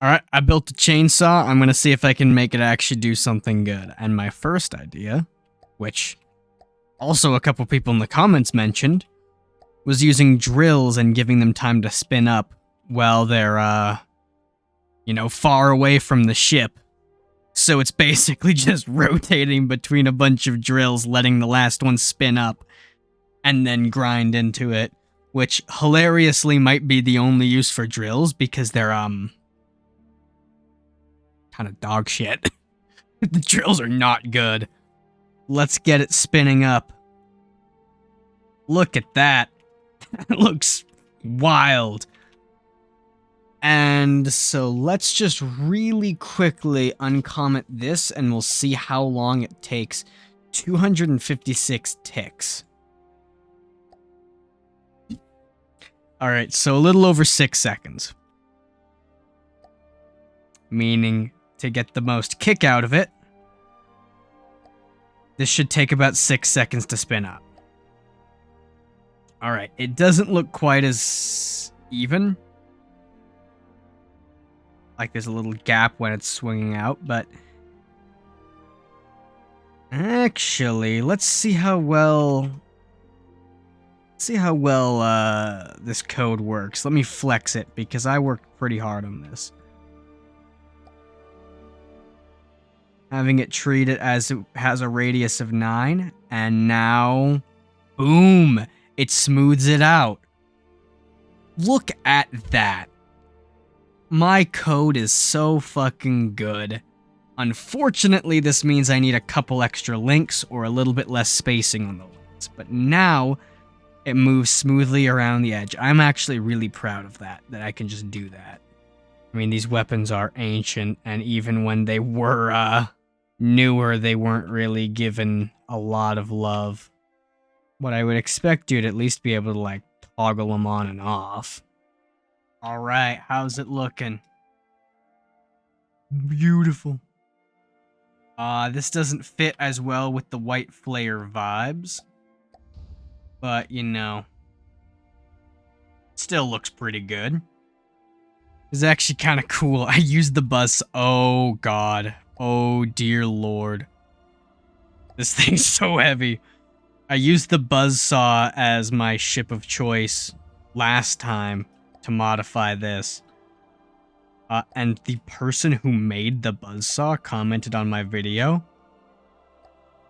Alright, I built a chainsaw. I'm gonna see if I can make it actually do something good. And my first idea, which also a couple people in the comments mentioned, was using drills and giving them time to spin up while they're, far away from the ship. So it's basically just rotating between a bunch of drills, letting the last one spin up, and then grind into it. Which, hilariously, might be the only use for drills, because they're, kind of dog shit. The drills are not good. Let's get it spinning up. Look at that. That looks wild. And so let's just really quickly uncomment this and we'll see how long it takes. 256 ticks. Alright, so a little over 6 seconds. Meaning, to get the most kick out of it, this should take about 6 seconds to spin up. Alright, it doesn't look quite as even. Like there's a little gap when it's swinging out, but actually, let's see how well this code works. Let me flex it because I worked pretty hard on this. Having it treated as it has a radius of 9, and now, boom, it smooths it out. Look at that. My code is so fucking good. Unfortunately, this means I need a couple extra links or a little bit less spacing on the links, but now it moves smoothly around the edge. I'm actually really proud of that I can just do that. I mean, these weapons are ancient, and even when they were, newer, they weren't really given a lot of love. But I would expect you'd at least be able to, like, toggle them on and off. Alright, how's it looking? Beautiful. This doesn't fit as well with the white flare vibes. But, still looks pretty good. It's actually kind of cool. I used the buzz. Oh, God. Oh, dear Lord. This thing's so heavy. I used the buzzsaw as my ship of choice last time to modify this. And the person who made the buzzsaw commented on my video.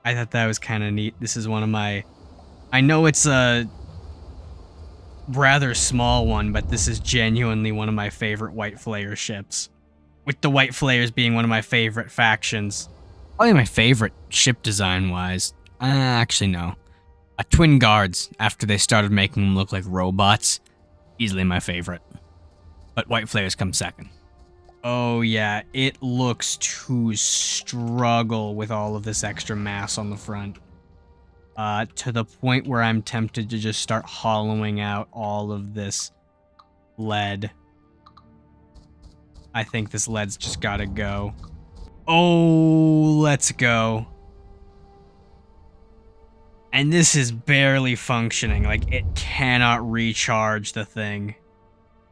I thought that was kind of neat. This is one of my... I know it's a rather small one, but this is genuinely one of my favorite White Flare ships. With the White Flares being one of my favorite factions. Probably my favorite ship design-wise. Actually, no. Twin Guards, after they started making them look like robots. Easily my favorite. But White Flares come second. Oh yeah, it looks to struggle with all of this extra mass on the front. To the point where I'm tempted to just start hollowing out all of this lead. I think this lead's just gotta go. Oh, let's go. And this is barely functioning. Like, it cannot recharge the thing.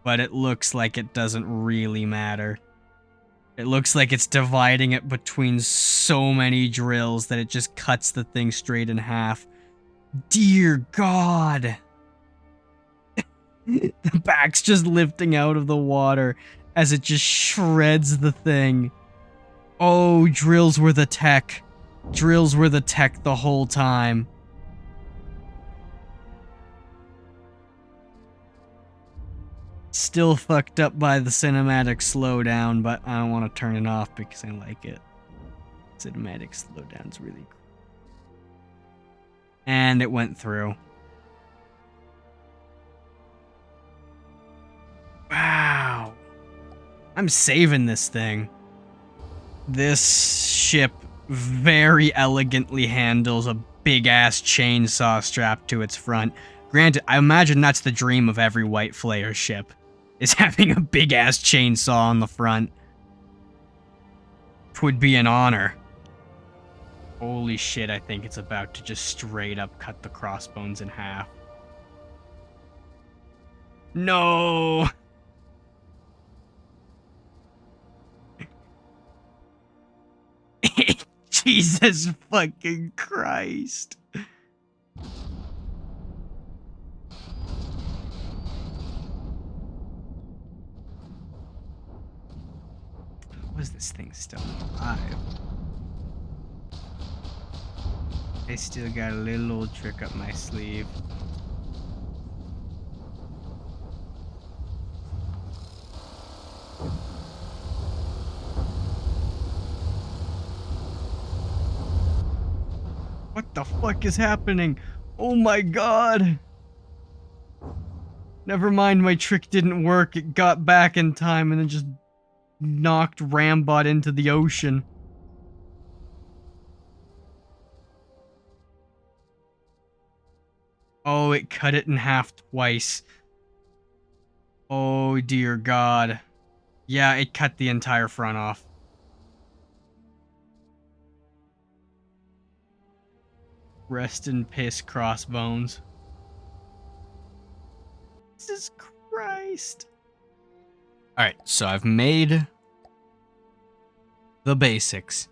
But it looks like it doesn't really matter. It looks like it's dividing it between so many drills that it just cuts the thing straight in half. Dear God. The back's just lifting out of the water as it just shreds the thing. Oh, drills were the tech. Drills were the tech the whole time. Still fucked up by the cinematic slowdown, but I don't want to turn it off because I like it. Cinematic slowdown's really cool. And it went through. Wow. I'm saving this thing. This ship very elegantly handles a big-ass chainsaw strapped to its front. Granted, I imagine that's the dream of every White Flare ship, is having a big-ass chainsaw on the front. Would be an honor. Holy shit, I think it's about to just straight up cut the crossbones in half. No! Jesus fucking Christ. Was this thing still alive? I still got a little old trick up my sleeve. What the fuck is happening? Oh my god! Never mind, my trick didn't work. It got back in time and then just knocked Rambot into the ocean. Oh, it cut it in half twice. Oh dear god. Yeah, it cut the entire front off. Rest in piss, Crossbones. Jesus Christ. Alright, so I've made the basics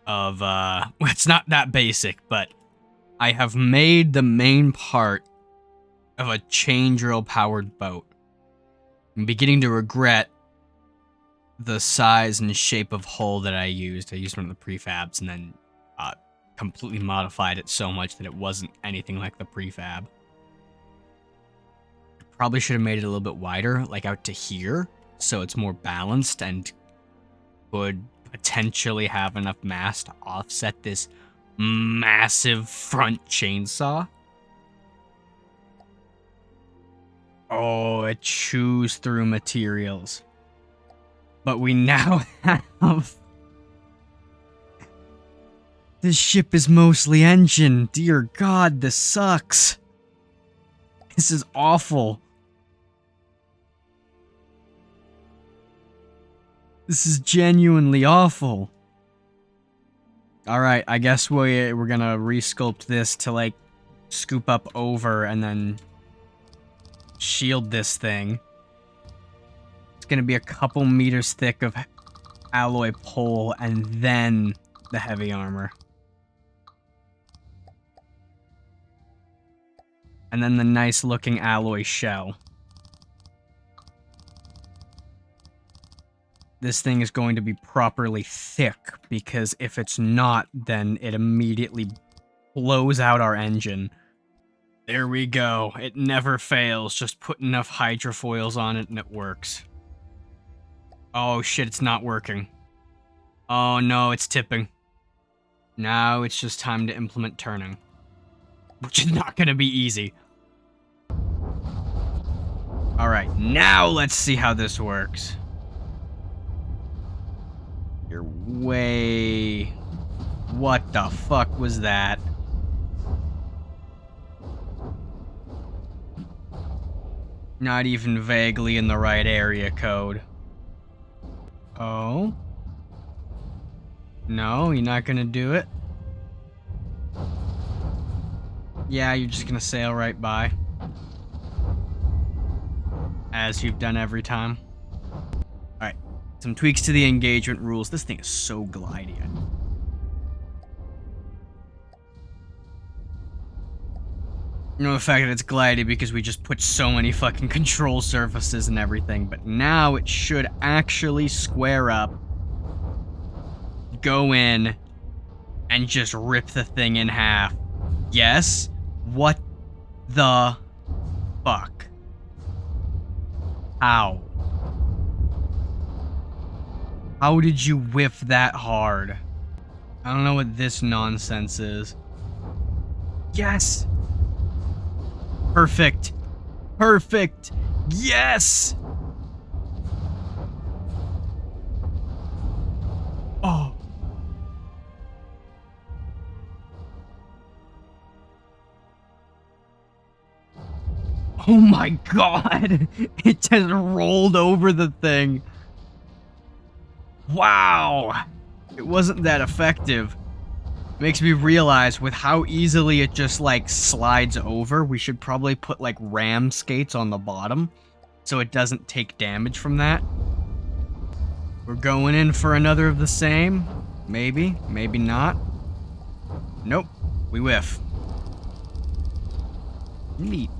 of, well, it's not that basic, but I have made the main part of a chain drill powered boat. I'm beginning to regret the size and shape of hull that I used. I used one of the prefabs and then completely modified it so much that it wasn't anything like the prefab. Probably should have made it a little bit wider, like out to here, so it's more balanced and would potentially have enough mass to offset this massive front chainsaw. Oh, it chews through materials. But we now have... This ship is mostly engine. Dear God, this sucks. This is awful. This is genuinely awful. Alright, I guess we're gonna resculpt this to, like, scoop up over and then shield this thing. It's gonna be a couple meters thick of alloy pole and then the heavy armor. And then the nice looking alloy shell. This thing is going to be properly thick, because if it's not, then it immediately blows out our engine. There we go. It never fails. Just put enough hydrofoils on it and it works. Oh shit, it's not working. Oh no, it's tipping. Now it's just time to implement turning. Which is not gonna be easy. Alright, now let's see how this works. You're way... What the fuck was that? Not even vaguely in the right area code. Oh? No, you're not gonna do it? Yeah, you're just gonna sail right by. As you've done every time. Alright, some tweaks to the engagement rules. This thing is so glidey. You know the fact that it's glidey because we just put so many fucking control surfaces and everything, but now it should actually square up, go in, and just rip the thing in half. Yes? What the fuck? How? How did you whiff that hard? I don't know what this nonsense is. Yes! Perfect. Perfect. Yes! Oh. Oh my god! It just rolled over the thing. Wow! It wasn't that effective. Makes me realize with how easily it just, like, slides over, we should probably put, like, ram skates on the bottom so it doesn't take damage from that. We're going in for another of the same. Maybe, maybe not. Nope, we whiff. Neat.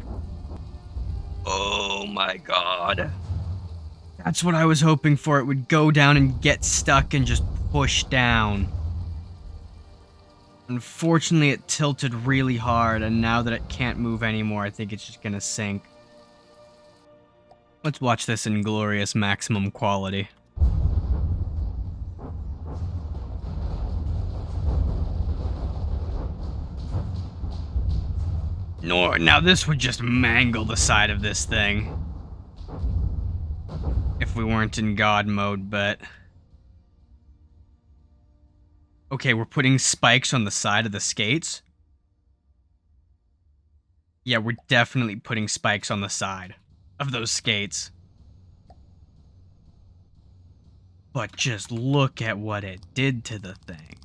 Oh my god. That's what I was hoping for. It would go down and get stuck and just push down. Unfortunately, it tilted really hard, and now that it can't move anymore, I think it's just gonna sink. Let's watch this in glorious maximum quality. Now this would just mangle the side of this thing. If we weren't in God mode, but... Okay, we're putting spikes on the side of the skates? Yeah, we're definitely putting spikes on the side of those skates. But just look at what it did to the thing.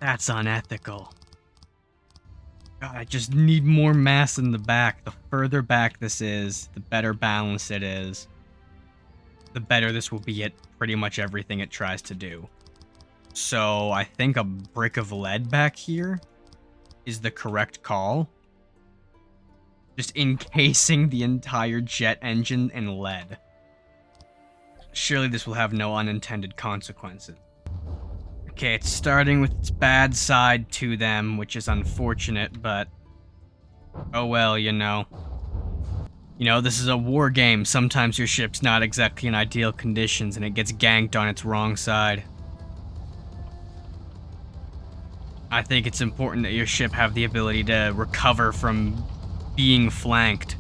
That's unethical. God, I just need more mass in the back. The further back this is, the better balanced it is. The better this will be at pretty much everything it tries to do. So I think a brick of lead back here is the correct call. Just encasing the entire jet engine in lead. Surely this will have no unintended consequences. Okay, it's starting with its bad side to them, which is unfortunate, but... oh well, you know. You know, this is a war game. Sometimes your ship's not exactly in ideal conditions, and it gets ganked on its wrong side. I think it's important that your ship have the ability to recover from being flanked.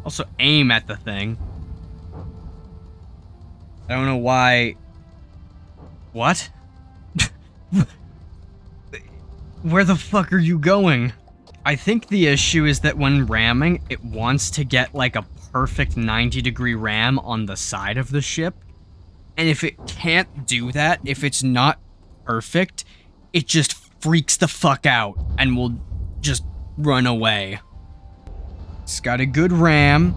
Also aim at the thing. I don't know why... What? Where the fuck are you going? I think the issue is that when ramming, it wants to get like a perfect 90-degree ram on the side of the ship. And if it can't do that, if it's not perfect, it just freaks the fuck out and will just run away. It's got a good ram.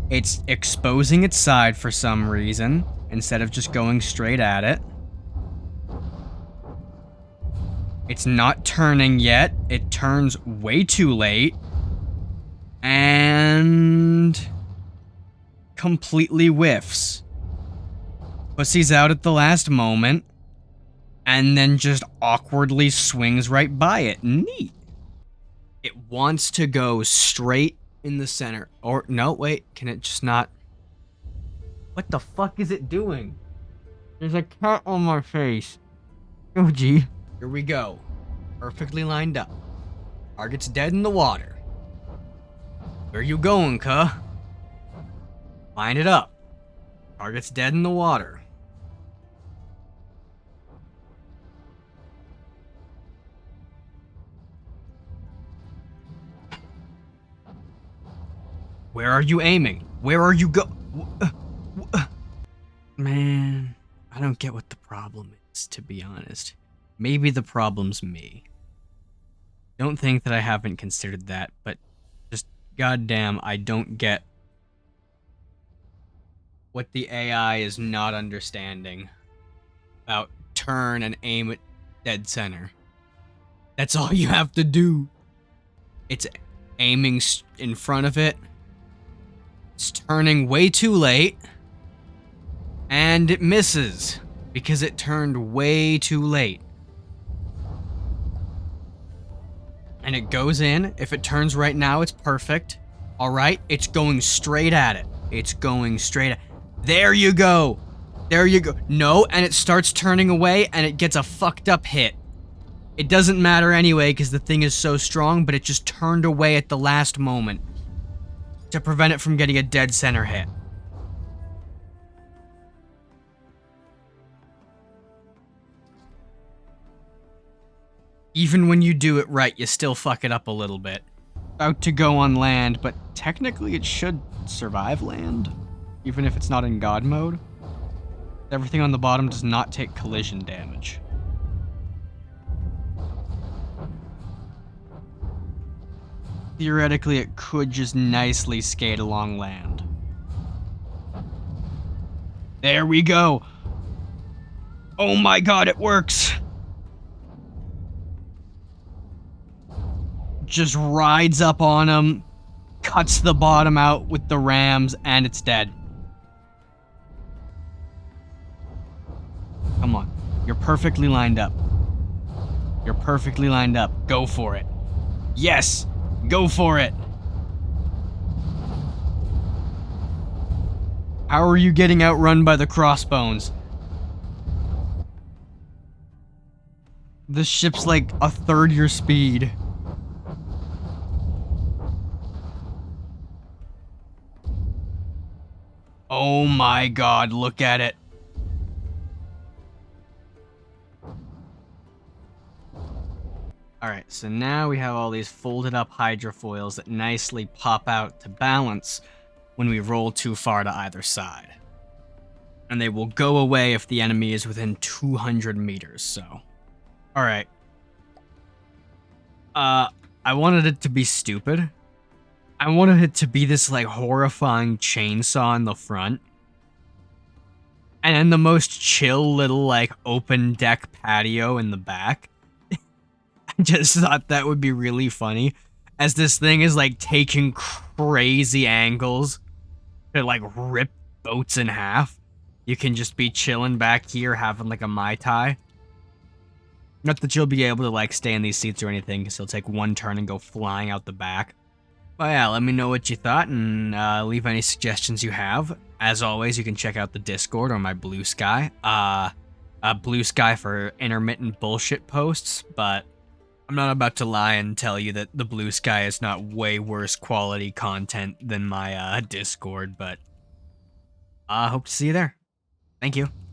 It's exposing its side for some reason, instead of just going straight at it. It's not turning yet. It turns way too late. And... completely whiffs. Pussies out at the last moment. And then just awkwardly swings right by it. Neat. It wants to go straight in the center. Or, no, wait. Can it just not... What the fuck is it doing? There's a cat on my face. Oh, gee. Here we go. Perfectly lined up. Target's dead in the water. Where you going, cuh? Line it up. Target's dead in the water. Where are you aiming? Where are you Man, I don't get what the problem is, to be honest. Maybe the problem's me. Don't think that I haven't considered that, but just goddamn, I don't get what the AI is not understanding about turn and aim at dead center. That's all you have to do. It's aiming in front of it. It's turning way too late. And it misses because it turned way too late. And it goes in. If it turns right now, it's perfect. All right, it's going straight at it. It's going straight at... There you go. There you go. No, and it starts turning away, and it gets a fucked up hit. It doesn't matter anyway, because the thing is so strong, but it just turned away at the last moment to prevent it from getting a dead center hit. Even when you do it right, you still fuck it up a little bit. About to go on land, but technically it should survive land, even if it's not in God mode. Everything on the bottom does not take collision damage. theoretically it could just nicely skate along land. There we go. Oh my god, it works. Just rides up on him, cuts the bottom out with the rams, and it's dead. Come on. You're perfectly lined up. You're perfectly lined up. Go for it. Yes! Go for it! How are you getting outrun by the crossbones? This ship's like a third your speed. Oh my god, look at it. Alright, so now we have all these folded up hydrofoils that nicely pop out to balance when we roll too far to either side. And they will go away if the enemy is within 200 meters, so. Alright. I wanted it to be stupid. I wanted it to be this, like, horrifying chainsaw in the front. And then the most chill little, like, open deck patio in the back. I just thought that would be really funny. As this thing is, like, taking crazy angles to, like, rip boats in half. You can just be chilling back here having, like, a Mai Tai. Not that you'll be able to, like, stay in these seats or anything, because he'll take one turn and go flying out the back. But yeah, let me know what you thought, and leave any suggestions you have. As always, you can check out the Discord or my Blue Sky. Blue Sky for intermittent bullshit posts, but I'm not about to lie and tell you that the Blue Sky is not way worse quality content than my Discord, but I hope to see you there. Thank you.